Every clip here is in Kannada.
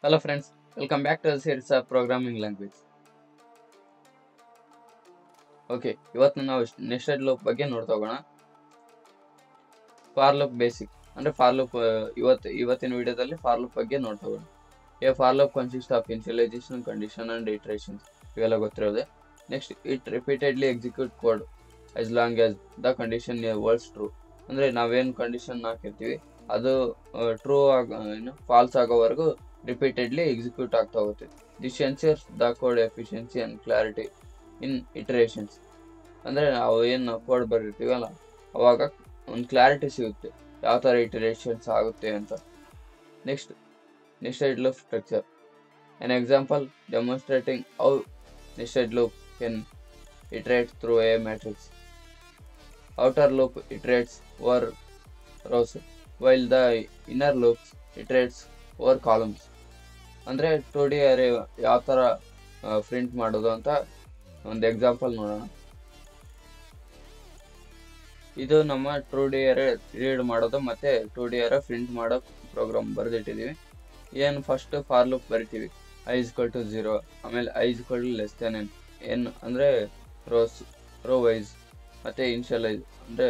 Hello friends, welcome back to the series of programming language. Okay, ಇವತ್ತು ನಾವು ನೆಸ್ಟೆಡ್ ಲೂಪ್ ಬಗ್ಗೆ ನೋಡ್ತಾ ಹೋಗೋಣ. ಫಾರ್ ಲೂಪ್ ಬೇಸಿಕ್ ಅಂದ್ರೆ ಫಾರ್ ಲೂಪ್ ಇವತ್ತಿನ ವಿಡಿಯೋದಲ್ಲಿ ಫಾರ್ ಲೂಪ್ ಬಗ್ಗೆ ನೋಡ್ತಾ ಹೋಗೋಣ. A for loop consist of initialisation, condition and iterations ಇವೆಲ್ಲ ಗೊತ್ತಿರೋದೆ. Next it repeatedly execute code as long as the condition holds true. ಅಂದ್ರೆ ನಾವೇನು ಕಂಡೀಷನ್ ಹಾಕಿರ್ತೀವಿ ಅದು ಟ್ರೂ ಫಾಲ್ಸ್ ಆಗೋವರೆಗೂ ರಿಪೀಟೆಡ್ಲಿ ಎಕ್ಸಿಕ್ಯೂಟ್ ಆಗ್ತಾ ಹೋಗುತ್ತೆ. This ensures the code efficiency and clarity in iterations. ಅಂದ್ರೆ ನಾವು ಏನು ಕೋಡ್ ಬರೀರ್ತೀವಲ್ಲ ಅವಾಗ ಒಂದು ಕ್ಲಾರಿಟಿ ಸಿಗುತ್ತೆ ಯಾವ ಥರ ಇಟರೇಷನ್ಸ್ ಆಗುತ್ತೆ ಅಂತ. Next nested loop structure. An example demonstrating how nested loop can iterate through a matrix. Outer loop iterates over rows while the inner loops iterates over columns. ಅಂದರೆ 2D ಅರೇ ಯಾವ ಥರ ಪ್ರಿಂಟ್ ಮಾಡೋದು ಅಂತ ಒಂದು ಎಕ್ಸಾಂಪಲ್ ನೋಡೋಣ. ಇದು ನಮ್ಮ 2D ಅರೇ ರೀಡ್ ಮಾಡೋದು ಮತ್ತು 2D ಅರೇ ಪ್ರಿಂಟ್ ಮಾಡೋ ಪ್ರೋಗ್ರಾಮ್ ಬರೆದಿಟ್ಟಿದ್ದೀವಿ. ಏನು ಫಸ್ಟ್ ಫಾರ್ ಲೂಪ್ ಬರಿತೀವಿ i = 0, ಆಮೇಲೆ i = less than n ಅಂದರೆ ರೋ ವೈಸ್ ಮತ್ತು ಇನ್ಷಿಯಲೈಸ್ ಅಂದರೆ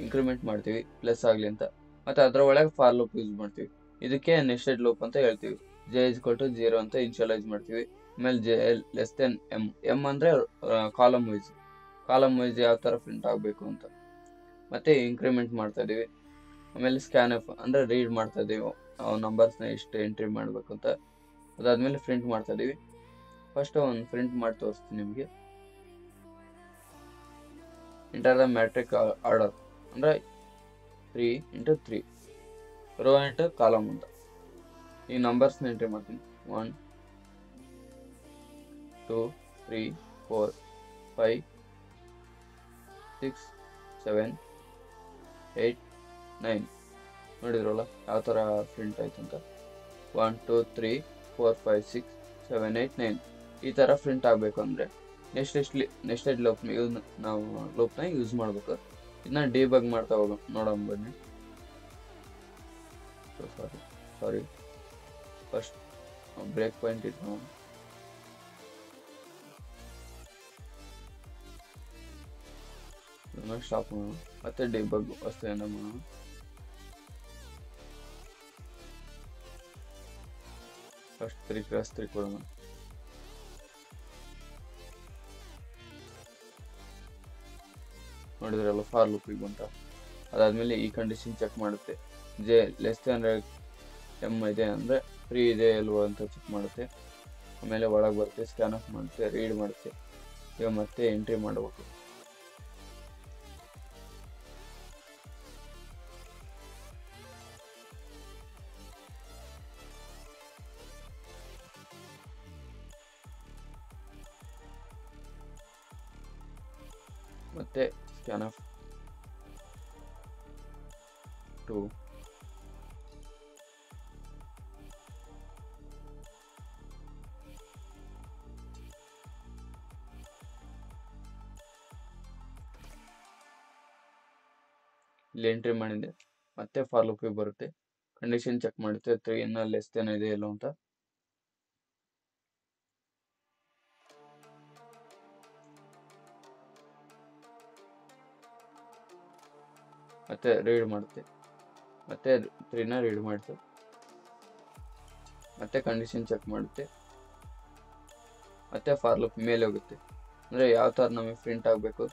ಇಂಕ್ರಿಮೆಂಟ್ ಮಾಡ್ತೀವಿ ಪ್ಲಸ್ ಆಗಲಿ ಅಂತ. ಮತ್ತು ಅದರ ಒಳಗೆ ಫಾರ್ ಲೂಪ್ ಯೂಸ್ ಮಾಡ್ತೀವಿ. ಇದಕ್ಕೆ ನೆಸ್ಟೆಡ್ ಲೂಪ್ ಅಂತ ಹೇಳ್ತೀವಿ. j = 0 ಅಂತ ಇನ್ಷಿಯಲೈಸ್ ಮಾಡ್ತೀವಿ. ಆಮೇಲೆ j less than m ಅಂದರೆ ಕಾಲಮ್ ವೈಸ್ ಯಾವ ಥರ ಪ್ರಿಂಟ್ ಆಗಬೇಕು ಅಂತ. ಮತ್ತು ಇಂಕ್ರಿಮೆಂಟ್ ಮಾಡ್ತಾ ಇದ್ದೀವಿ. ಆಮೇಲೆ ಸ್ಕ್ಯಾನ್ಎಫ್ ಅಂದರೆ ರೀಡ್ ಮಾಡ್ತಾ ಇದ್ದೀವಿ ನಾವು ನಂಬರ್ಸ್ನ ಎಷ್ಟು ಎಂಟ್ರಿ ಮಾಡಬೇಕು ಅಂತ. ಅದಾದಮೇಲೆ ಪ್ರಿಂಟ್ ಮಾಡ್ತಾ ಇದ್ದೀವಿ. ಫಸ್ಟ್ ಒಂದು ಪ್ರಿಂಟ್ ಮಾಡಿ ತೋರಿಸ್ತೀನಿ ನಿಮಗೆ. ಎಂಟರ್ ದ ಮ್ಯಾಟ್ರಿಕ್ ಆರ್ಡರ್ ಅಂದರೆ 3 × 3 ರೋ ಇಂಟು ಕಾಲಮ್ ಅಂತ. ಈ ನಂಬರ್ಸ್ನ ಎಂಟ್ರಿ ಮಾಡ್ತೀನಿ. 1 2 3 4 5 6 7 8 9 ನೋಡಿದ್ರಲ್ಲ ಯಾವ ಥರ ಪ್ರಿಂಟ್ ಆಯ್ತು ಅಂತ. 1 2 3 4 5 6 7 8 9 ಈ ಥರ ಪ್ರಿಂಟ್ ಆಗಬೇಕು ಅಂದರೆ ನೆಸ್ಟೆಡ್ ಲೂಪ್ನ ಯೂಸ್ ಮಾಡಬೇಕು. ಇದನ್ನ ಡಿಬಗ್ ಮಾಡ್ತಾ ನೋಡೋಣ ಬನ್ನಿ. ಸಾರಿ ಫಸ್ಟ್ ಬ್ರೇಕ್ ಪಾಯಿಂಟ್ ಇಟ್ಟು ಸ್ಟಾಪ್ ಮಾಡೋಣ, ಮತ್ತೆ ಡಿಬಗ್ ವಸ್ತುವಿಂದ ಮಾಡೋಣ. ಫಸ್ಟ್ 3 × 3 ಕೊಡೋಣ. ನೋಡಿದ್ರಲ್ಲ ಫಾರ್ ಲೂಪಿಗೆ ಬಂತ. ಅದಾದಮೇಲೆ ಈ ಕಂಡೀಷನ್ ಚೆಕ್ ಮಾಡುತ್ತೆ. j less than m ಇದೆ ಅಂದರೆ ಫ್ರೀ ಇದೆ ಅಲ್ವೋ ಅಂತ ಚೆಕ್ ಮಾಡುತ್ತೆ. ಆಮೇಲೆ ಒಳಗೆ ಬರುತ್ತೆ, ಸ್ಕ್ಯಾನ್ ಆಫ್ ಮಾಡುತ್ತೆ, ರೀಡ್ ಮಾಡುತ್ತೆ. ಈಗ ಮತ್ತೆ ಎಂಟ್ರಿ ಮಾಡಬೇಕು. ಮತ್ತೆ ಸ್ಕ್ಯಾನ್ ಆಫ್ 2 ಇಲ್ಲಿ ಎಂಟ್ರಿ ಮಾಡಿದೆ. ಮತ್ತೆ ಫಾರ್ ಲೂಪಿಗೆ ಬರುತ್ತೆ, ಕಂಡೀಷನ್ ಚೆಕ್ ಮಾಡುತ್ತೆ 3 ಲೆಸ್ ದೆನ್ ಇದೆ ಎಲ್ಲೋ ಅಂತ. ಮತ್ತೆ ರೀಡ್ ಮಾಡುತ್ತೆ, ಮತ್ತೆ 3 ರೀಡ್ ಮಾಡುತ್ತೆ. ಮತ್ತೆ ಕಂಡೀಷನ್ ಚೆಕ್ ಮಾಡುತ್ತೆ. ಮತ್ತೆ ಫಾರ್ ಲೂಪ್ ಮೇಲೆ ಹೋಗುತ್ತೆ. ಅಂದರೆ ಯಾವ ಥರ ನಮಗೆ ಪ್ರಿಂಟ್ ಆಗಬೇಕು,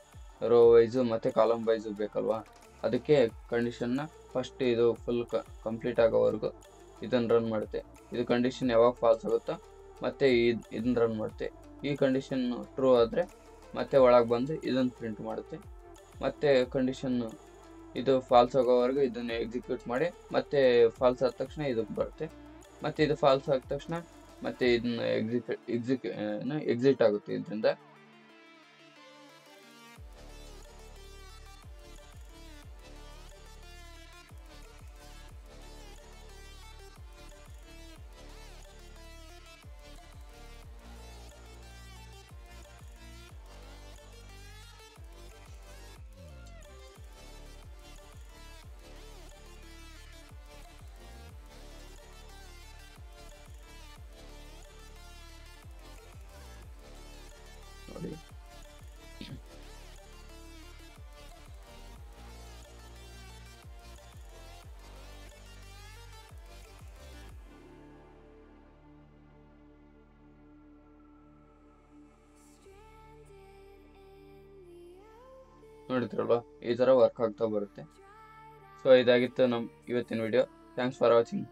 ರೋ ವೈಸು ಮತ್ತು ಕಾಲಮ್ ವೈಸು ಬೇಕಲ್ವಾ. ಅದಕ್ಕೆ ಕಂಡೀಷನ್ನ ಫಸ್ಟ್ ಇದು ಫುಲ್ ಕಂಪ್ಲೀಟ್ ಆಗೋವರೆಗೂ ಇದನ್ನು ರನ್ ಮಾಡುತ್ತೆ. ಇದು ಕಂಡೀಷನ್ ಯಾವಾಗ ಫಾಲ್ಸ್ ಆಗುತ್ತೋ ಮತ್ತೆ ಇದನ್ನು ರನ್ ಮಾಡುತ್ತೆ. ಈ ಕಂಡೀಷನ್ ಟ್ರೂ ಆದರೆ ಮತ್ತೆ ಒಳಗೆ ಬಂದು ಇದನ್ನು ಪ್ರಿಂಟ್ ಮಾಡುತ್ತೆ. ಮತ್ತೆ ಕಂಡೀಷನ್ ಇದು ಫಾಲ್ಸ್ ಆಗೋವರೆಗೂ ಇದನ್ನು ಎಕ್ಸಿಕ್ಯೂಟ್ ಮಾಡಿ ಮತ್ತೆ ಫಾಲ್ಸ್ ಆದ ತಕ್ಷಣ ಇದಕ್ಕೆ ಬರುತ್ತೆ. ಮತ್ತು ಇದು ಫಾಲ್ಸ್ ಆದ ತಕ್ಷಣ ಮತ್ತೆ ಇದನ್ನ ಎಕ್ಸಿಟ್ ಆಗುತ್ತೆ ಇದರಿಂದ. ನೋಡಿದ್ರಲ್ವಾ, ಈ ಥರ ವರ್ಕ್ ಆಗ್ತಾ ಬರುತ್ತೆ. ಸೊ ಇದಾಗಿತ್ತು ನಮ್ಮ ಇವತ್ತಿನ ವಿಡಿಯೋ. Thanks for watching.